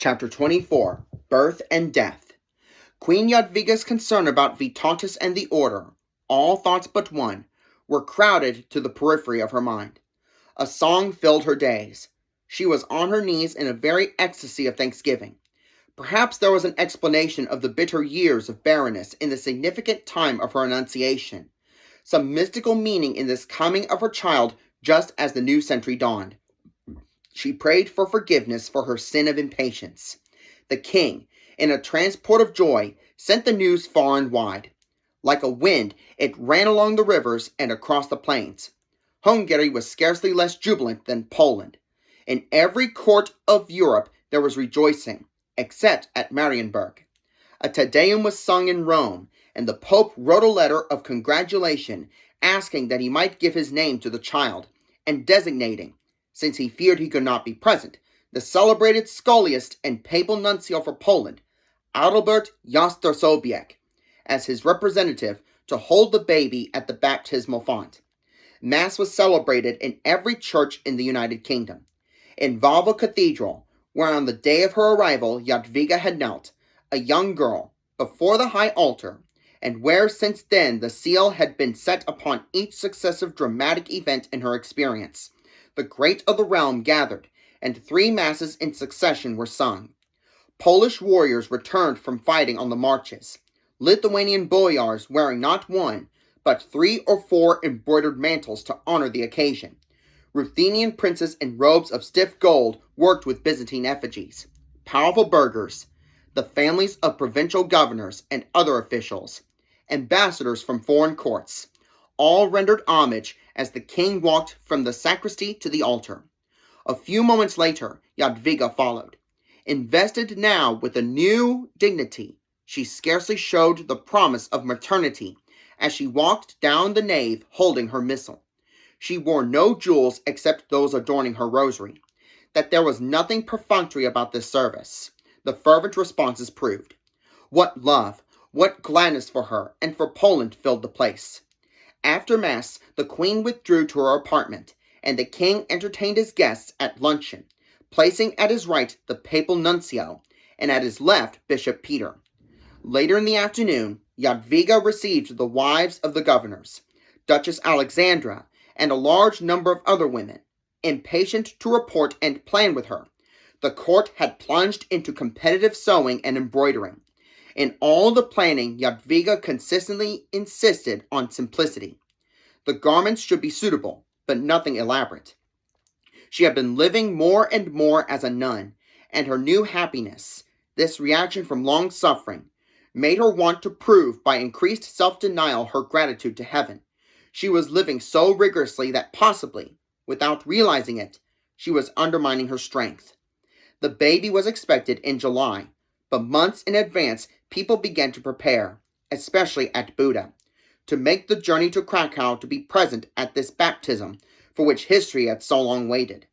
Chapter 24, Birth and Death. Queen Jadwiga's concern about Vytautas and the order, all thoughts but one, were crowded to the periphery of her mind. A song filled her days. She was on her knees in a very ecstasy of thanksgiving. Perhaps there was an explanation of the bitter years of barrenness in the significant time of her Annunciation. Some mystical meaning in this coming of her child just as the new century dawned. She prayed for forgiveness for her sin of impatience. The king, in a transport of joy, sent the news far and wide. Like a wind, it ran along the rivers and across the plains. Hungary was scarcely less jubilant than Poland. In every court of Europe there was rejoicing, except at Marienburg. A Te Deum was sung in Rome, and the Pope wrote a letter of congratulation, asking that he might give his name to the child, and designating, since he feared he could not be present, the celebrated scholiast and papal nuncio for Poland, Adalbert Jastrzębiec, as his representative to hold the baby at the baptismal font. Mass was celebrated in every church in the United Kingdom. In Wawel Cathedral, where on the day of her arrival Jadwiga had knelt, a young girl, before the high altar, and where since then the seal had been set upon each successive dramatic event in her experience, the great of the realm gathered, and 3 masses in succession were sung. Polish warriors returned from fighting on the marches, Lithuanian boyars wearing not 1, but 3 or 4 embroidered mantles to honor the occasion. Ruthenian princes in robes of stiff gold worked with Byzantine effigies. Powerful burghers, the families of provincial governors and other officials, ambassadors from foreign courts, all rendered homage as the king walked from the sacristy to the altar. A few moments later, Jadwiga followed. Invested now with a new dignity, she scarcely showed the promise of maternity as she walked down the nave holding her missal. She wore no jewels except those adorning her rosary. That there was nothing perfunctory about this service, the fervent responses proved. What love, what gladness for her and for Poland filled the place. After Mass, the Queen withdrew to her apartment, and the King entertained his guests at luncheon, placing at his right the papal nuncio, and at his left Bishop Peter. Later in the afternoon, Jadwiga received the wives of the governors, Duchess Alexandra, and a large number of other women, impatient to report and plan with her. The court had plunged into competitive sewing and embroidering. In all the planning, Jadwiga consistently insisted on simplicity. The garments should be suitable, but nothing elaborate. She had been living more and more as a nun, and her new happiness, this reaction from long suffering, made her want to prove by increased self-denial her gratitude to heaven. She was living so rigorously that possibly, without realizing it, she was undermining her strength. The baby was expected in July, but months in advance people began to prepare, especially at Buda, to make the journey to Krakow to be present at this baptism for which history had so long waited.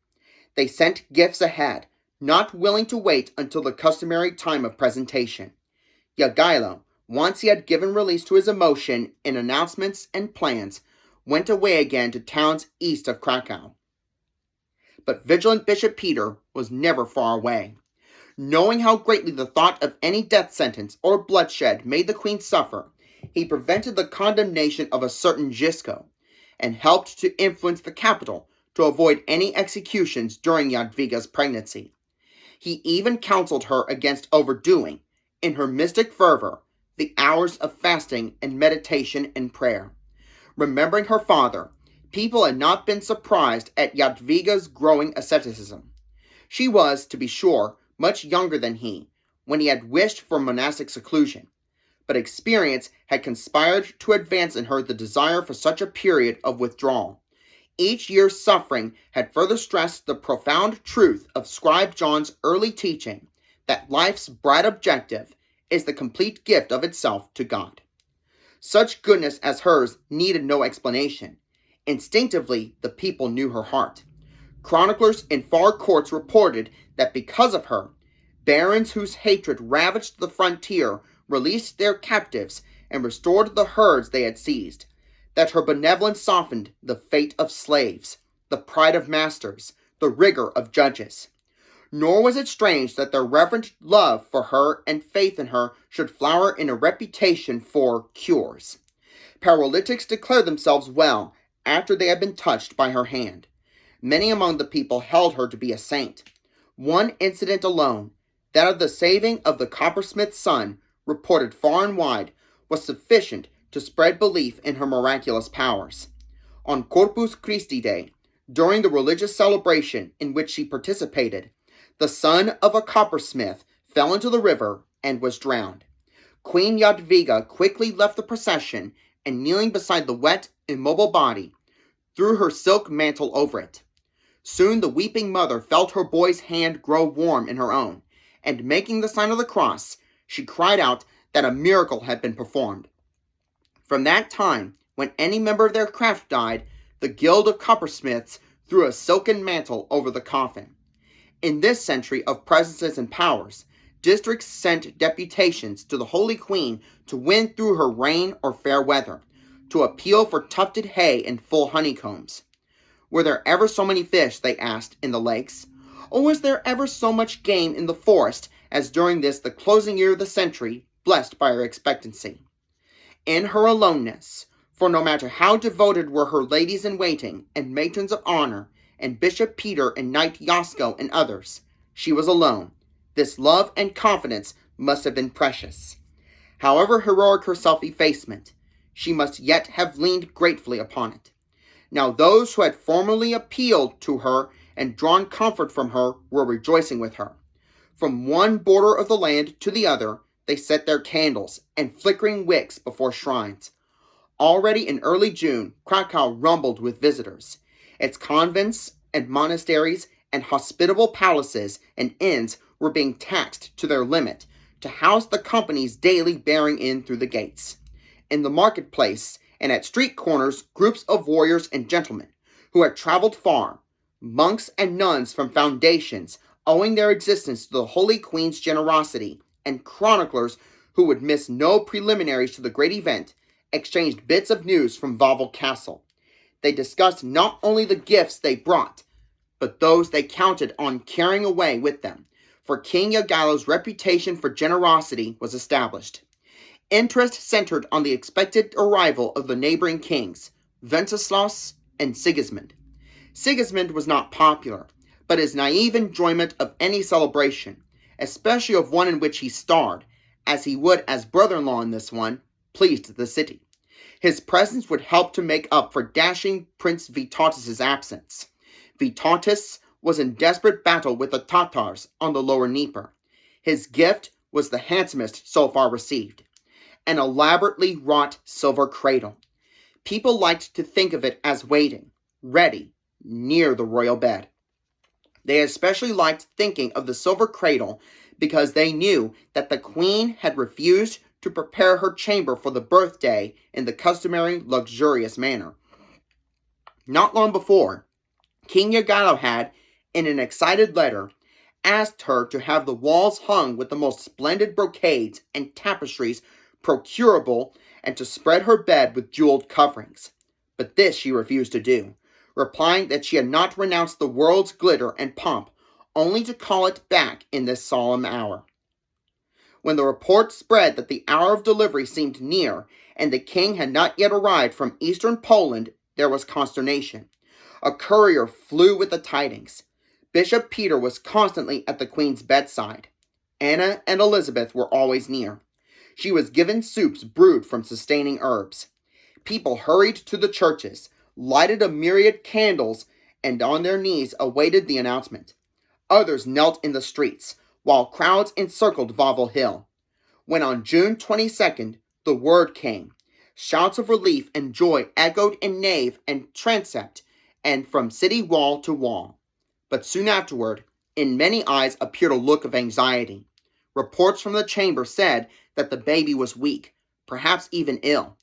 They sent gifts ahead, not willing to wait until the customary time of presentation. Jagiello, once he had given release to his emotion in announcements and plans, went away again to towns east of Krakow. But vigilant Bishop Peter was never far away. Knowing how greatly the thought of any death sentence or bloodshed made the queen suffer, he prevented the condemnation of a certain Gisco, and helped to influence the capital to avoid any executions during Jadwiga's pregnancy. He even counseled her against overdoing, in her mystic fervor, the hours of fasting and meditation and prayer. Remembering her father, people had not been surprised at Jadwiga's growing asceticism. She was, to be sure, much younger than he, when he had wished for monastic seclusion, but experience had conspired to advance in her the desire for such a period of withdrawal. Each year's suffering had further stressed the profound truth of Scribe John's early teaching that life's bright objective is the complete gift of itself to God. Such goodness as hers needed no explanation. Instinctively, the people knew her heart. Chroniclers in far courts reported that because of her, barons whose hatred ravaged the frontier released their captives and restored the herds they had seized, that her benevolence softened the fate of slaves, the pride of masters, the rigor of judges. Nor was it strange that their reverent love for her and faith in her should flower in a reputation for cures. Paralytics declared themselves well after they had been touched by her hand. Many among the people held her to be a saint. One incident alone, that of the saving of the coppersmith's son, reported far and wide, was sufficient to spread belief in her miraculous powers. On Corpus Christi Day, during the religious celebration in which she participated, the son of a coppersmith fell into the river and was drowned. Queen Jadwiga quickly left the procession and, kneeling beside the wet, immobile body, threw her silk mantle over it. Soon the weeping mother felt her boy's hand grow warm in her own, and making the sign of the cross, she cried out that a miracle had been performed. From that time, when any member of their craft died, the Guild of Coppersmiths threw a silken mantle over the coffin. In this century of presences and powers, districts sent deputations to the Holy Queen to win through her rain or fair weather, to appeal for tufted hay and full honeycombs. Were there ever so many fish, they asked, in the lakes? Or was there ever so much game in the forest as during this the closing year of the century, blessed by her expectancy? In her aloneness, for no matter how devoted were her ladies-in-waiting and matrons of honor, and Bishop Peter and Knight Yasko and others, she was alone. This love and confidence must have been precious. However heroic her self-effacement, she must yet have leaned gratefully upon it. Now those who had formerly appealed to her and drawn comfort from her were rejoicing with her. From one border of the land to the other, they set their candles and flickering wicks before shrines. Already in early June, Krakow rumbled with visitors. Its convents and monasteries and hospitable palaces and inns were being taxed to their limit to house the companies daily bearing in through the gates. In the marketplace and at street corners, groups of warriors and gentlemen who had traveled far, monks and nuns from foundations, owing their existence to the Holy Queen's generosity, and chroniclers who would miss no preliminaries to the great event, exchanged bits of news from Wawel Castle. They discussed not only the gifts they brought, but those they counted on carrying away with them, for King Jagallow's reputation for generosity was established. Interest centered on the expected arrival of the neighboring kings, Wenceslaus and Sigismund. Sigismund was not popular, but his naive enjoyment of any celebration, especially of one in which he starred, as he would as brother-in-law in this one, pleased the city. His presence would help to make up for dashing Prince Vytautas' absence. Vytautas was in desperate battle with the Tatars on the lower Dnieper. His gift was the handsomest so far received. An elaborately wrought silver cradle. People liked to think of it as waiting, ready, near the royal bed. They especially liked thinking of the silver cradle because they knew that the queen had refused to prepare her chamber for the birthday in the customary luxurious manner. Not long before, King Jagallo had, in an excited letter, asked her to have the walls hung with the most splendid brocades and tapestries procurable and to spread her bed with jeweled coverings. But this she refused to do, replying that she had not renounced the world's glitter and pomp, only to call it back in this solemn hour. When the report spread that the hour of delivery seemed near, and the king had not yet arrived from eastern Poland, there was consternation. A courier flew with the tidings. Bishop Peter was constantly at the queen's bedside. Anna and Elizabeth were always near. She was given soups brewed from sustaining herbs. People hurried to the churches, lighted a myriad candles, and on their knees awaited the announcement. Others knelt in the streets, while crowds encircled Wawel Hill. When on June 22nd, the word came, shouts of relief and joy echoed in nave and transept, and from city wall to wall. But soon afterward, in many eyes appeared a look of anxiety. Reports from the chamber said that the baby was weak, perhaps even ill.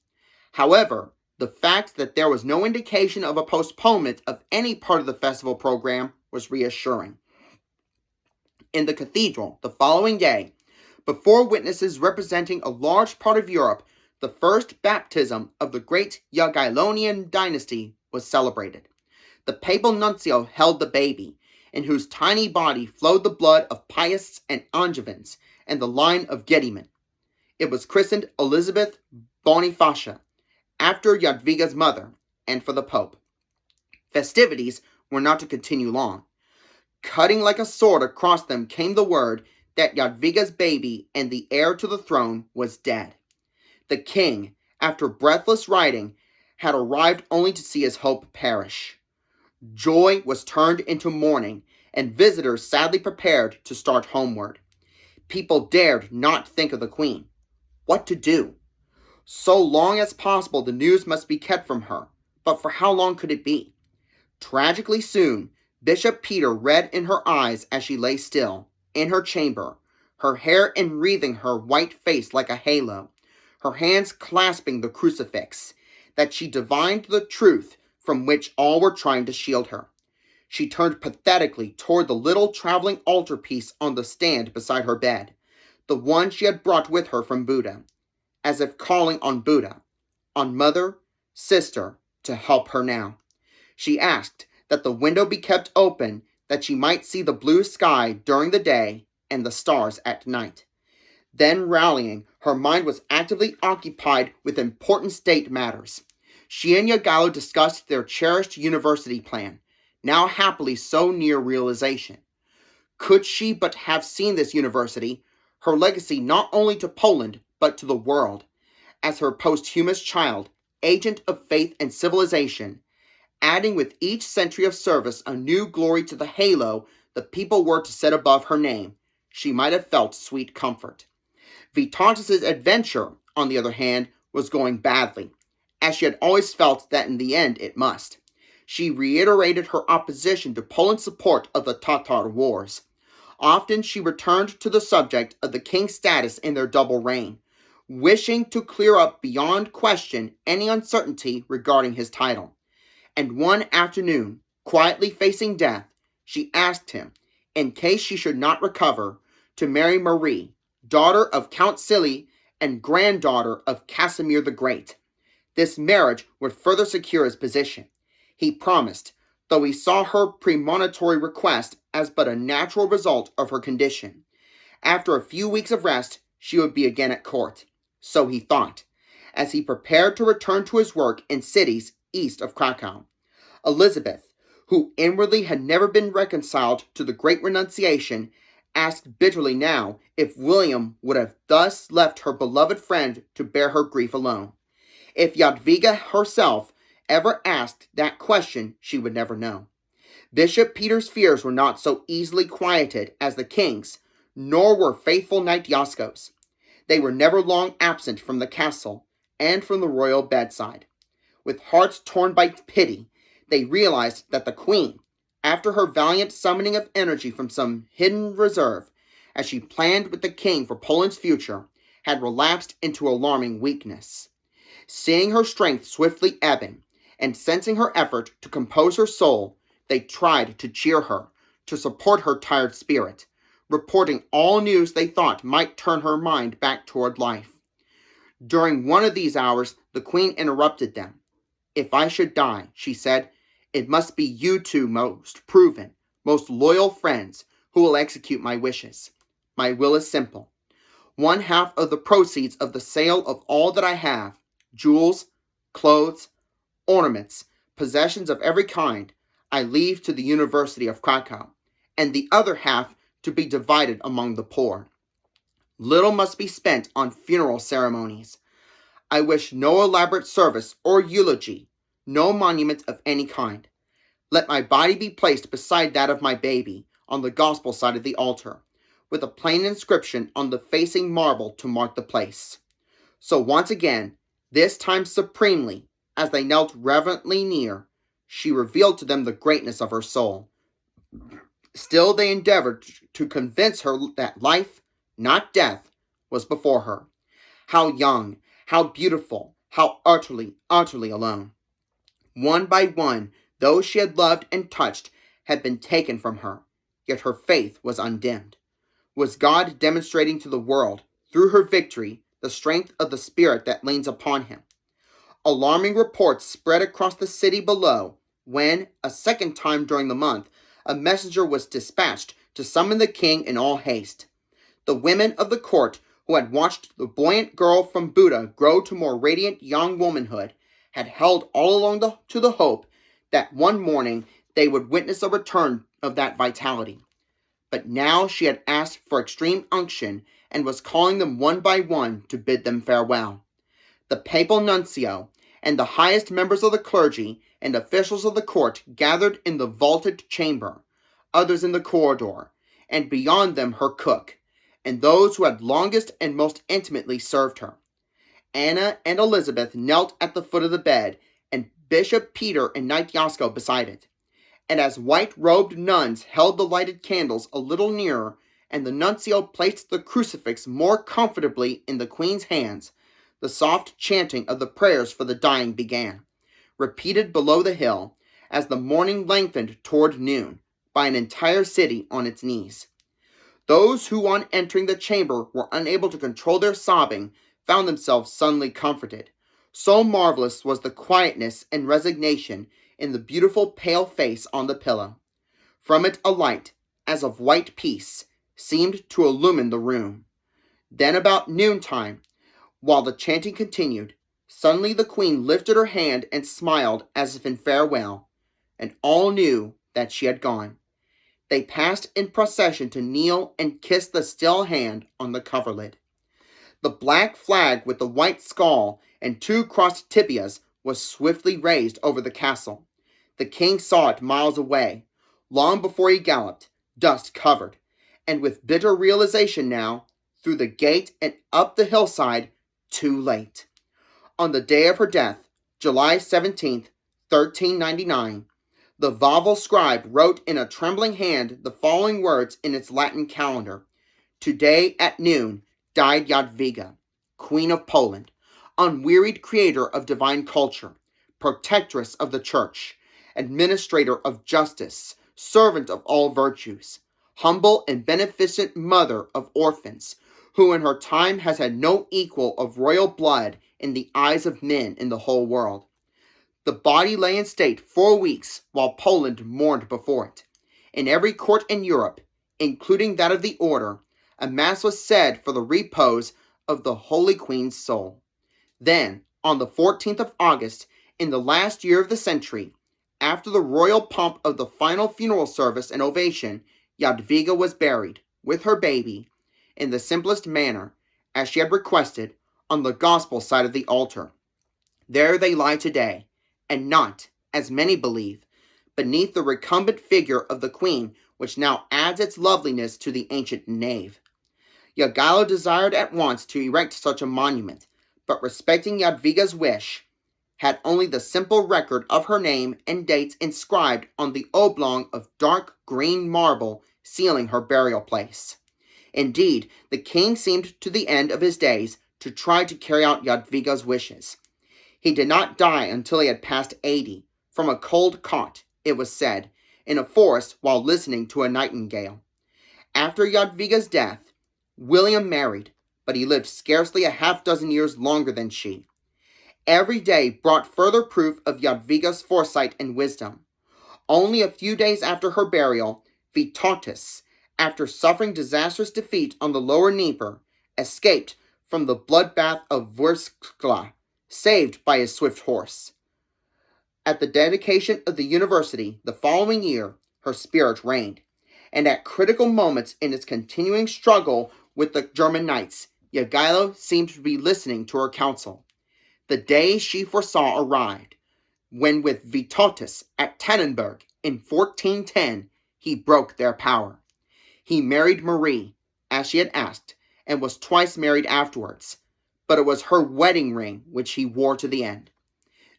However, the fact that there was no indication of a postponement of any part of the festival program was reassuring. In the cathedral, the following day, before witnesses representing a large part of Europe, the first baptism of the great Jagiellonian dynasty was celebrated. The papal nuncio held the baby, in whose tiny body flowed the blood of Piuses and Angevins and the line of Gedimin. It was christened Elizabeth Bonifacia, after Jadwiga's mother, and for the Pope. Festivities were not to continue long. Cutting like a sword across them came the word that Jadwiga's baby and the heir to the throne was dead. The king, after breathless writing, had arrived only to see his hope perish. Joy was turned into mourning, and visitors sadly prepared to start homeward. People dared not think of the queen. What to do? So long as possible the news must be kept from her, but for how long could it be? Tragically soon, Bishop Peter read in her eyes as she lay still, in her chamber, her hair enwreathing her white face like a halo, her hands clasping the crucifix, that she divined the truth from which all were trying to shield her. She turned pathetically toward the little traveling altarpiece on the stand beside her bed, the one she had brought with her from Buda, as if calling on Buddha, on mother, sister, to help her now. She asked that the window be kept open, that she might see the blue sky during the day and the stars at night. Then rallying, her mind was actively occupied with important state matters. She and Yagalo discussed their cherished university plan, now happily so near realization. Could she but have seen this university, her legacy not only to Poland, but to the world, as her posthumous child, agent of faith and civilization, adding with each century of service a new glory to the halo the people were to set above her name, she might have felt sweet comfort. Vytautas' adventure, on the other hand, was going badly, as she had always felt that in the end it must. She reiterated her opposition to Poland's support of the Tatar wars. Often she returned to the subject of the king's status in their double reign, wishing to clear up beyond question any uncertainty regarding his title. And one afternoon, quietly facing death, she asked him, in case she should not recover, to marry Marie, daughter of Count Silly and granddaughter of Casimir the Great. This marriage would further secure his position. He promised, though he saw her premonitory request as but a natural result of her condition. After a few weeks of rest, she would be again at court. So he thought, as he prepared to return to his work in cities east of Krakow. Elizabeth, who inwardly had never been reconciled to the great renunciation, asked bitterly now if William would have thus left her beloved friend to bear her grief alone. If Jadwiga herself ever asked that question, she would never know. Bishop Peter's fears were not so easily quieted as the king's, nor were faithful Knight Yasko's. They were never long absent from the castle and from the royal bedside. With hearts torn by pity, they realized that the queen, after her valiant summoning of energy from some hidden reserve, as she planned with the king for Poland's future, had relapsed into alarming weakness. Seeing her strength swiftly ebbing, and sensing her effort to compose her soul, they tried to cheer her, to support her tired spirit, reporting all news they thought might turn her mind back toward life. During one of these hours, the queen interrupted them. If I should die, she said, it must be you two most proven, most loyal friends who will execute my wishes. My will is simple. 1/2 of the proceeds of the sale of all that I have, jewels, clothes, ornaments, possessions of every kind, I leave to the University of Krakow, and the other half to be divided among the poor. Little must be spent on funeral ceremonies. I wish no elaborate service or eulogy, no monument of any kind. Let my body be placed beside that of my baby on the gospel side of the altar, with a plain inscription on the facing marble to mark the place. So once again, this time supremely, as they knelt reverently near, she revealed to them the greatness of her soul. Still they endeavored to convince her that life, not death, was before her. How young, how beautiful, how utterly, utterly alone. One by one, those she had loved and touched had been taken from her, yet her faith was undimmed. Was God demonstrating to the world, through her victory, the strength of the spirit that leans upon him? Alarming reports spread across the city below when, a second time during the month, a messenger was dispatched to summon the king in all haste. The women of the court, who had watched the buoyant girl from Buddha grow to more radiant young womanhood, had held all along to the hope that one morning they would witness a return of that vitality. But now she had asked for extreme unction and was calling them one by one to bid them farewell. The papal nuncio and the highest members of the clergy and officials of the court gathered in the vaulted chamber, others in the corridor, and beyond them her cook, and those who had longest and most intimately served her. Anna and Elizabeth knelt at the foot of the bed, and Bishop Peter and Knight Yasko beside it. And as white-robed nuns held the lighted candles a little nearer, and the nuncio placed the crucifix more comfortably in the Queen's hands, the soft chanting of the prayers for the dying began, repeated below the hill, as the morning lengthened toward noon, by an entire city on its knees. Those who on entering the chamber were unable to control their sobbing found themselves suddenly comforted. So marvelous was the quietness and resignation in the beautiful pale face on the pillow. From it a light, as of white peace, seemed to illumine the room. Then about noontime, while the chanting continued, suddenly the Queen lifted her hand and smiled as if in farewell, and all knew that she had gone. They passed in procession to kneel and kiss the still hand on the coverlid. The black flag with the white skull and two crossed tibias was swiftly raised over the castle. The king saw it miles away, long before he galloped, dust covered, and with bitter realization now, through the gate and up the hillside, too late. On the day of her death, July 17th, 1399, the Wawel scribe wrote in a trembling hand the following words in its Latin calendar: "Today at noon died Jadwiga, Queen of Poland, unwearied creator of divine culture, protectress of the Church, administrator of justice, servant of all virtues, humble and beneficent mother of orphans, who in her time has had no equal of royal blood in the eyes of men in the whole world." The body lay in state 4 weeks while Poland mourned before it. In every court in Europe, including that of the order, a mass was said for the repose of the Holy Queen's soul. Then, on the 14th of August, in the last year of the century, after the royal pomp of the final funeral service and ovation, Jadwiga was buried, with her baby, in the simplest manner, as she had requested, on the gospel side of the altar. There they lie today, and not, as many believe, beneath the recumbent figure of the Queen, which now adds its loveliness to the ancient nave. Jogailo desired at once to erect such a monument, but respecting Jadwiga's wish, had only the simple record of her name and dates inscribed on the oblong of dark green marble sealing her burial place. Indeed, the king seemed to the end of his days to try to carry out Jadwiga's wishes. He did not die until he had passed 80, from a cold caught, it was said, in a forest while listening to a nightingale. After Jadwiga's death, William married, but he lived scarcely a half-dozen years longer than she. Every day brought further proof of Jadwiga's foresight and wisdom. Only a few days after her burial, Vytautas, after suffering disastrous defeat on the lower Dnieper, escaped from the bloodbath of Vorskla, saved by his swift horse. At the dedication of the university the following year, her spirit reigned, and at critical moments in its continuing struggle with the German knights, Jogailo seemed to be listening to her counsel. The day she foresaw arrived, when with Vytautas at Tannenberg in 1410, he broke their power. He married Marie, as she had asked, and was twice married afterwards, but it was her wedding ring which he wore to the end.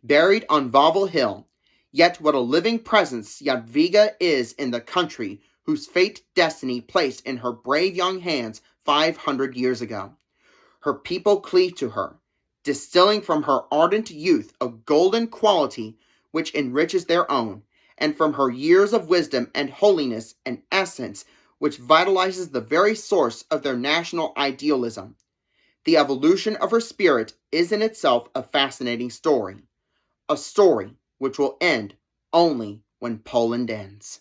Buried on Wawel Hill, yet what a living presence Jadwiga is in the country whose fate destiny placed in her brave young hands 500 years ago. Her people cleave to her, distilling from her ardent youth a golden quality which enriches their own, and from her years of wisdom and holiness an essence which vitalizes the very source of their national idealism. The evolution of her spirit is in itself a fascinating story, a story which will end only when Poland ends.